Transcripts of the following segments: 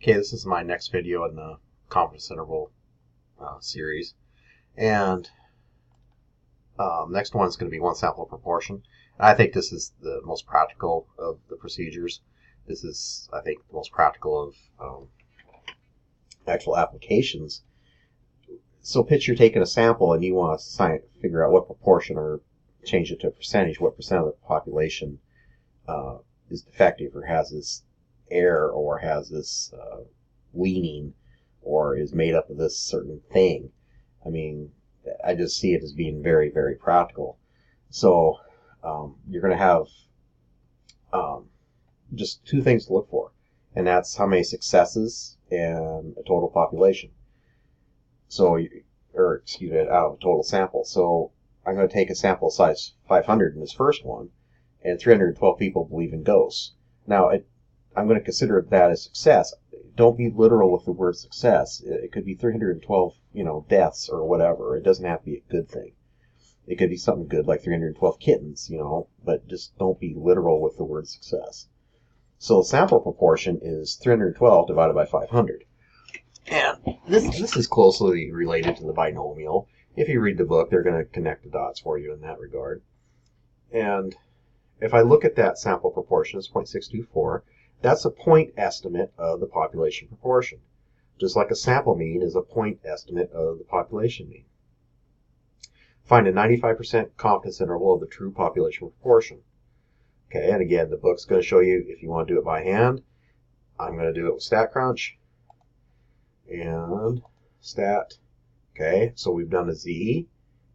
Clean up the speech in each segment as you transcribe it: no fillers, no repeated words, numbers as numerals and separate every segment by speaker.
Speaker 1: Okay, this is my next video in the confidence interval series, and next one is going to be one sample proportion. I think this is the most practical of the procedures. This is, I think, the most practical of actual applications. So picture taking a sample and you want to figure out what proportion, or change it to a percentage, what percent of the population is defective or has this error or has this leaning or is made up of this certain thing. I mean, I just see it as being very, very practical. So you're going to have just two things to look for, and that's how many successes and a total population. So, or excuse me, out of a total sample. So I'm going to take a sample size 500 in this first one, and 312 people believe in ghosts. Now, I'm going to consider that a success. Don't be literal with the word success. It could be 312, deaths or whatever. It doesn't have to be a good thing. It could be something good like 312 kittens, but just don't be literal with the word success. So the sample proportion is 312 divided by 500. And this is closely related to the binomial. If you read the book, they're going to connect the dots for you in that regard. And if I look at that sample proportion, it's 0.624. That's a point estimate of the population proportion. Just like a sample mean is a point estimate of the population mean. Find a 95% confidence interval of the true population proportion. Okay, and again, the book's going to show you if you want to do it by hand. I'm going to do it with StatCrunch. And stat. Okay, so we've done a Z,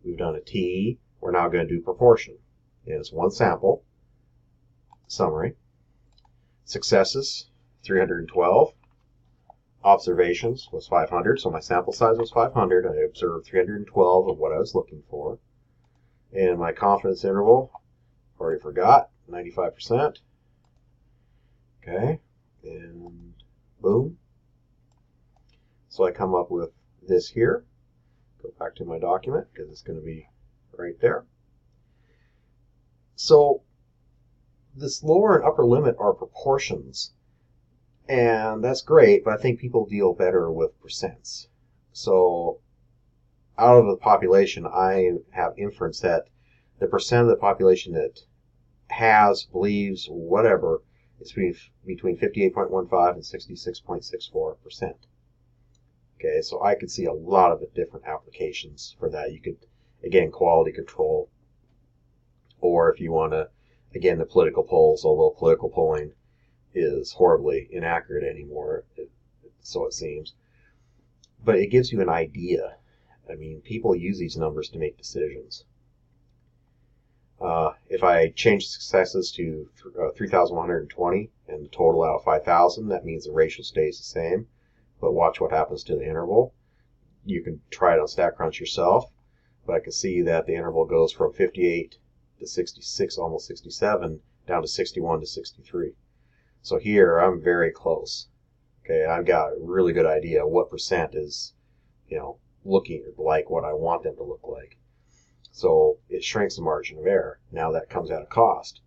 Speaker 1: we've done a T, we're now going to do proportion. And it's one sample. Summary. Successes, 312. Observations was 500, so my sample size was 500. I observed 312 of what I was looking for. And my confidence interval, already forgot, 95%. Okay, and boom. So I come up with this here. Go back to my document because it's going to be right there. So this lower and upper limit are proportions, and that's great, but I think people deal better with percents. So out of the population, I have inference that the percent of the population that has, believes, whatever, is between 58.15 and 66.64%. Okay, so I could see a lot of different applications for that. You could, again, quality control, or if you want to, again, the political polls, although political polling is horribly inaccurate anymore, so it seems. But it gives you an idea. I mean, people use these numbers to make decisions. If I change successes to 3,120 and the total out of 5,000, that means the ratio stays the same. But watch what happens to the interval. You can try it on StatCrunch yourself, but I can see that the interval goes from 58 to 66, almost 67, down to 61 to 63. So here I'm very close. Okay, I've got a really good idea what percent is, looking like what I want them to look like. So it shrinks the margin of error. Now that comes at a cost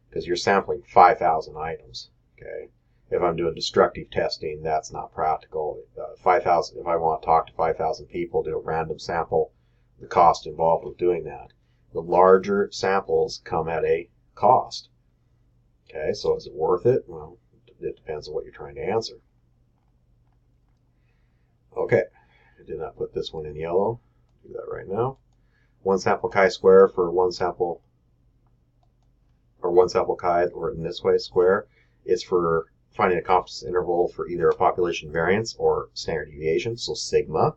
Speaker 1: because you're sampling 5,000 items. Okay. If I'm doing destructive testing, that's not practical. 5,000. If I want to talk to 5,000 people, do a random sample, the cost involved with doing that. The larger samples come at a cost. Okay, so is it worth it? Well, it depends on what you're trying to answer. Okay, I did not put this one in yellow. Do that right now. One sample chi-square for one sample, or one sample chi, or in this way, square, is for finding a confidence interval for either a population variance or standard deviation. So sigma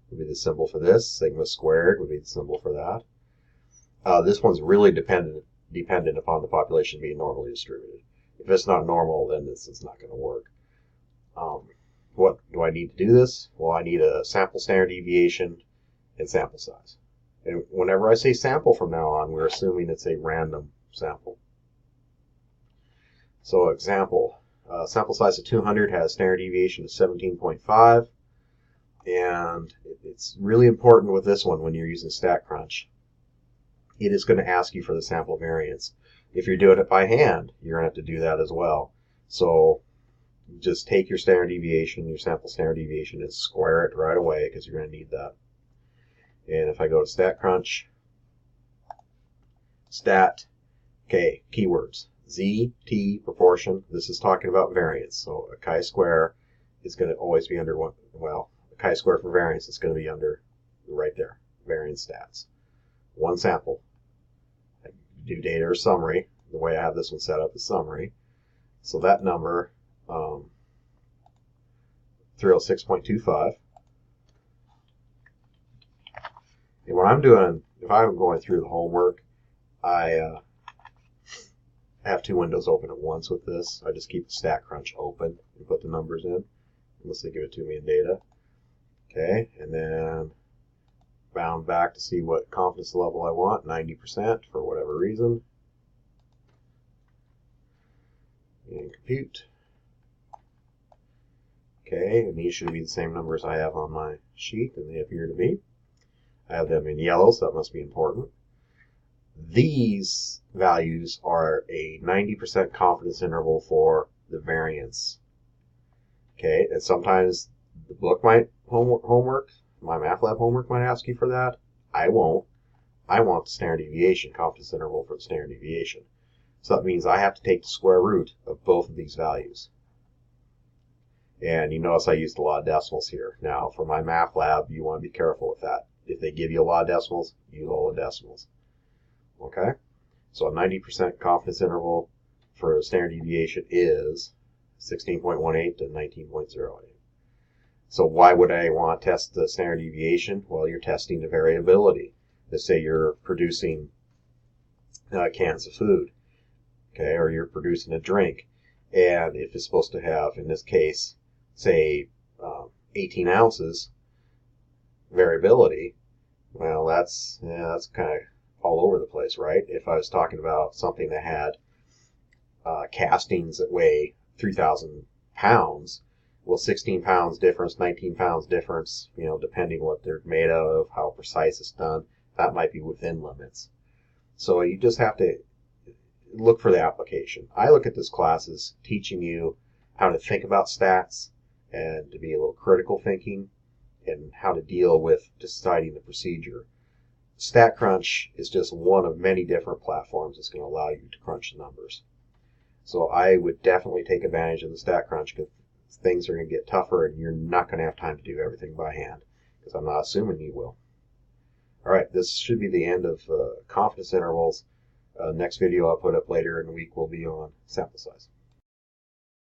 Speaker 1: would be the symbol for this. Sigma squared would be the symbol for that. This one's really dependent upon the population being normally distributed. If it's not normal, then this is not going to work. What do I need to do this? Well, I need a sample standard deviation and sample size. And whenever I say sample from now on, we're assuming it's a random sample. So example. Sample size of 200 has standard deviation of 17.5, and it's really important with this one when you're using StatCrunch. It is going to ask you for the sample variance. If you're doing it by hand, you're going to have to do that as well. So just take your standard deviation, your sample standard deviation, and square it right away because you're going to need that. And if I go to StatCrunch, stat, okay, keywords, z, t, proportion. This is talking about variance. So a chi-square is going to always be under one. Well, a chi-square for variance is going to be under right there, variance stats. One sample. I do data or summary. The way I have this one set up is summary. So that number, 306.25. And what I'm doing, if I'm going through the homework, I have two windows open at once with this. I just keep the StatCrunch open and put the numbers in, unless they give it to me in data. Okay, and then bound back to see what confidence level I want, 90% for whatever reason. And compute. Okay, and these should be the same numbers I have on my sheet, and they appear to be. I have them in yellow, so that must be important. These values are a 90% confidence interval for the variance. Okay, and sometimes the book might homework, my math lab homework might ask you for that. I won't. I want the standard deviation, confidence interval for the standard deviation. So that means I have to take the square root of both of these values. And you notice I used a lot of decimals here. Now, for my math lab, you want to be careful with that. If they give you a lot of decimals, use all the decimals. Okay? So a 90% confidence interval for a standard deviation is 16.18 to 19.08. So why would I want to test the standard deviation? Well, you're testing the variability. Let's say you're producing cans of food, okay, or you're producing a drink, and if it's supposed to have, in this case, say 18 ounces variability, well, that's kind of all over the place, right? If I was talking about something that had castings that weigh 3,000 pounds, well, 16 pounds difference, 19 pounds difference, you know, depending what they're made out of, how precise it's done, that might be within limits. So you just have to look for the application. I look at this class as teaching you how to think about stats and to be a little critical thinking and how to deal with deciding the procedure. StatCrunch is just one of many different platforms that's going to allow you to crunch the numbers. So I would definitely take advantage of the StatCrunch because things are going to get tougher and you're not going to have time to do everything by hand, because I'm not assuming you will. All right, this should be the end of confidence intervals. Next video I'll put up later in the week will be on sample size.